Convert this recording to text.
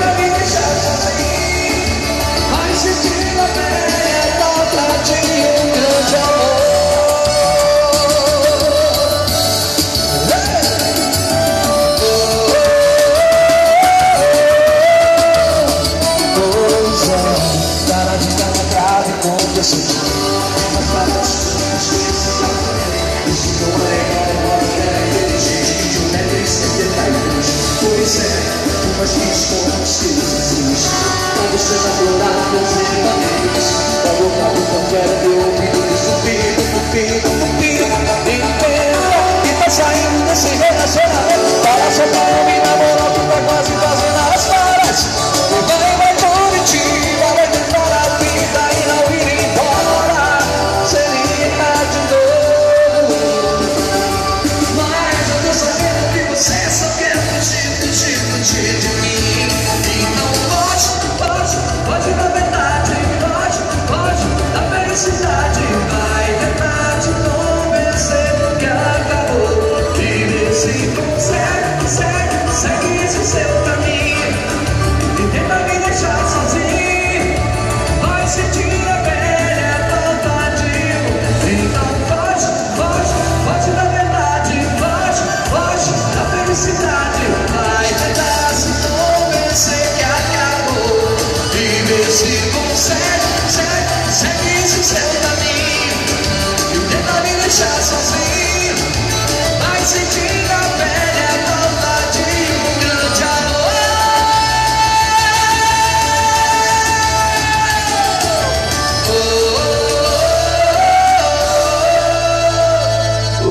tenta me deixar sozinho, mas sentir na pele a falta de um grande amor. Para de dar na cara e conversar. Mas para as coisas da frente, isso não é igual a inteligente, de 1,72 m. Pois é, umas desconhecidas. Pra você namorar com os irmãos, pra botar no qualquer meu ouvido e subir, e tá saindo desse relacionamento. Para só pra me namorar, tu tá quase fazendo as caras. Vai Curitiba, vai tentar a vida e não ir embora. Seria de novo, mas eu tô sabendo que você só quer fugir de mim. Então pode na verdade, pode na felicidade. Vai tentar te convencer que acabou. E vê se consegue, segue esse seu caminho. E tenta me deixar sozinho, vai sentir a velha vontade. Então pode na verdade, pode na felicidade. Vai tentar se convencer que acabou. E ver se consegue, segue esse seu caminho. E tenta me deixar sozinho.